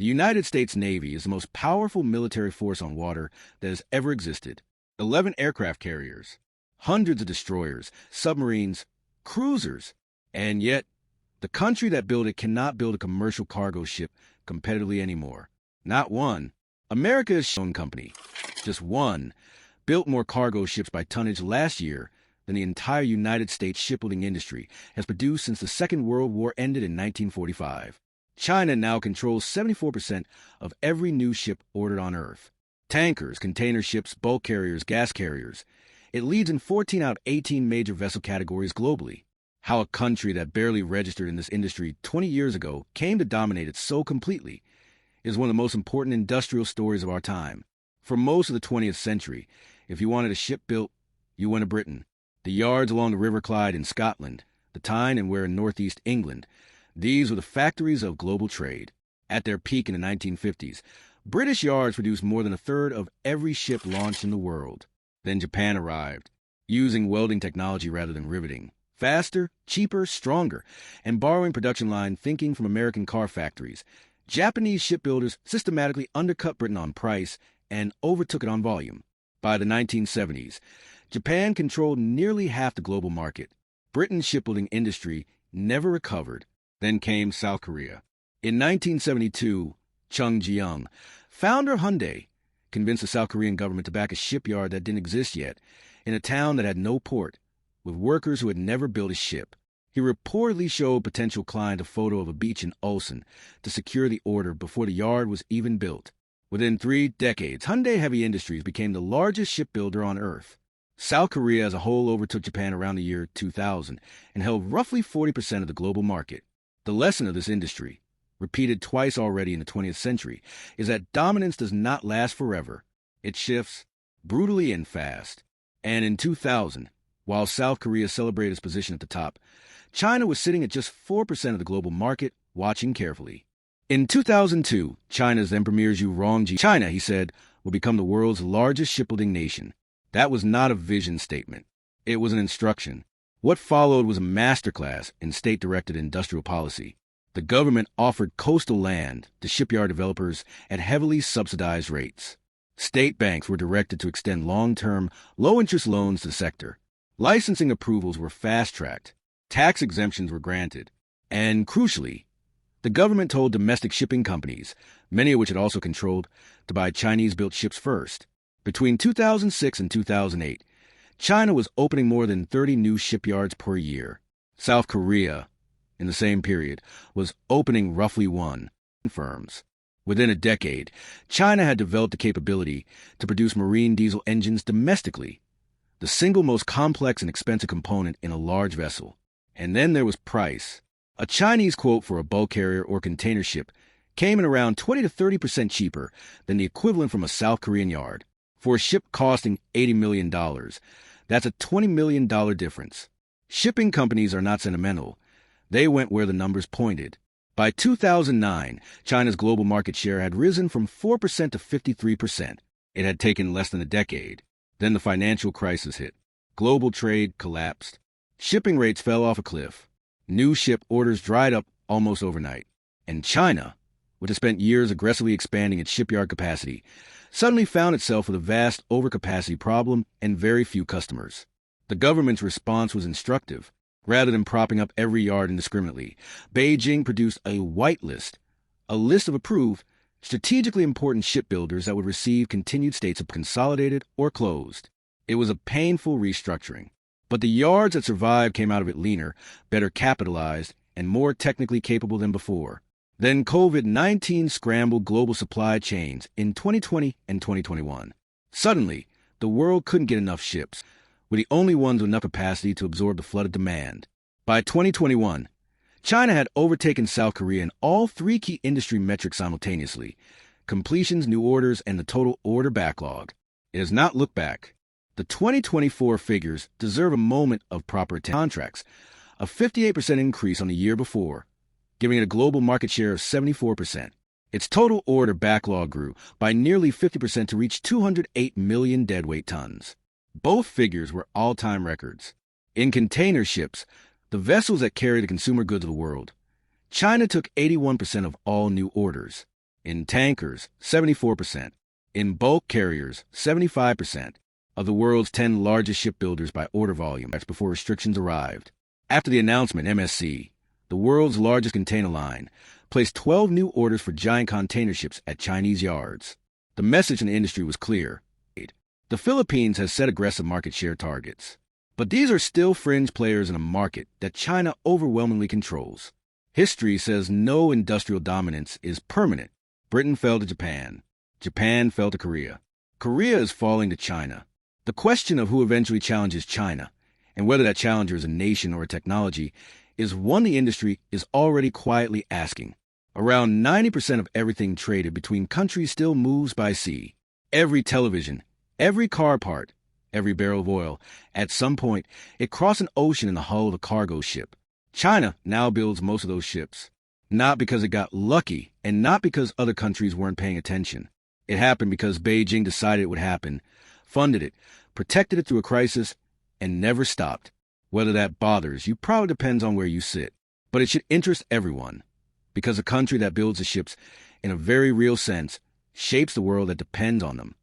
The United States Navy is the most powerful military force on water that has ever existed. 11 aircraft carriers, hundreds of destroyers, submarines, cruisers, and yet the country that built it cannot build a commercial cargo ship competitively anymore. Not one. America is shown company. Just one built more cargo ships by tonnage last year than the entire United States shipbuilding industry has produced since the Second World War ended in 1945. China now controls 74% of every new ship ordered on Earth. Tankers, container ships, bulk carriers, gas carriers. It leads in 14 out of 18 major vessel categories globally. How a country that barely registered in this industry 20 years ago came to dominate it so completely is one of the most important industrial stories of our time. For most of the 20th century, if you wanted a ship built, you went to Britain. The yards along the River Clyde in Scotland, the Tyne and Wear in northeast England, these were the factories of global trade. At their peak in the 1950s, British yards produced more than a third of every ship launched in the world. Then Japan arrived, using welding technology rather than riveting. Faster, cheaper, stronger, and borrowing production line thinking from American car factories. Japanese shipbuilders systematically undercut Britain on price and overtook it on volume. By the 1970s, Japan controlled nearly half the global market. Britain's shipbuilding industry never recovered. Then came South Korea. In 1972, Chung Ji-young, founder of Hyundai, convinced the South Korean government to back a shipyard that didn't exist yet, in a town that had no port, with workers who had never built a ship. He reportedly showed potential client a photo of a beach in Ulsan to secure the order before the yard was even built. Within 3 decades, Hyundai Heavy Industries became the largest shipbuilder on Earth. South Korea as a whole overtook Japan around the year 2000 and held roughly 40% of the global market. The lesson of this industry, repeated twice already in the 20th century, is that dominance does not last forever. It shifts brutally and fast. And in 2000, while South Korea celebrated its position at the top, China was sitting at just 4% of the global market, watching carefully. In 2002, China's then Premier Rongji, China, he said, will become the world's largest shipbuilding nation. That was not a vision statement. It was an instruction. What followed was a masterclass in state-directed industrial policy. The government offered coastal land to shipyard developers at heavily subsidized rates. State banks were directed to extend long-term, low-interest loans to the sector. Licensing approvals were fast-tracked. Tax exemptions were granted. And, crucially, the government told domestic shipping companies, many of which it also controlled, to buy Chinese-built ships first. Between 2006 and 2008, China was opening more than 30 new shipyards per year. South Korea, in the same period, was opening roughly 1 firms. Within a decade, China had developed the capability to produce marine diesel engines domestically, the single most complex and expensive component in a large vessel. And then there was price. A Chinese quote for a bulk carrier or container ship came in around 20 to 30% cheaper than the equivalent from a South Korean yard. For a ship costing $80 million, that's a $20 million difference. Shipping companies are not sentimental. They went where the numbers pointed. By 2009, China's global market share had risen from 4% to 53%. It had taken less than a decade. Then the financial crisis hit. Global trade collapsed. Shipping rates fell off a cliff. New ship orders dried up almost overnight. And China, which had spent years aggressively expanding its shipyard capacity, suddenly found itself with a vast overcapacity problem and very few customers. The government's response was instructive. Rather than propping up every yard indiscriminately, Beijing produced a whitelist, a list of approved, strategically important shipbuilders that would receive continued states of consolidated or closed. It was a painful restructuring. But the yards that survived came out of it leaner, better capitalized, and more technically capable than before. Then COVID-19 scrambled global supply chains in 2020 and 2021. Suddenly, the world couldn't get enough ships. Were the only ones with enough capacity to absorb the flood of demand. By 2021, China had overtaken South Korea in all 3 key industry metrics simultaneously: completions, new orders, and the total order backlog. It has not looked back. The 2024 figures deserve a moment of proper attention. Contracts, a 58% increase on the year before, giving it a global market share of 74%. Its total order backlog grew by nearly 50% to reach 208 million deadweight tons. Both figures were all-time records. In container ships, the vessels that carry the consumer goods of the world, China took 81% of all new orders. In tankers, 74%. In bulk carriers, 75% of the world's 10 largest shipbuilders by order volume. That's before restrictions arrived. After the announcement, MSC, the world's largest container line, placed 12 new orders for giant container ships at Chinese yards. The message in the industry was clear. The Philippines has set aggressive market share targets. But these are still fringe players in a market that China overwhelmingly controls. History says no industrial dominance is permanent. Britain fell to Japan. Japan fell to Korea. Korea is falling to China. The question of who eventually challenges China, and whether that challenger is a nation or a technology, is one the industry is already quietly asking. Around 90% of everything traded between countries still moves by sea. Every television, every car part, every barrel of oil, at some point, it crossed an ocean in the hull of a cargo ship. China now builds most of those ships. Not because it got lucky, and not because other countries weren't paying attention. It happened because Beijing decided it would happen, funded it, protected it through a crisis, and never stopped. Whether that bothers you probably depends on where you sit. But it should interest everyone, because a country that builds the ships, in a very real sense, shapes the world that depends on them.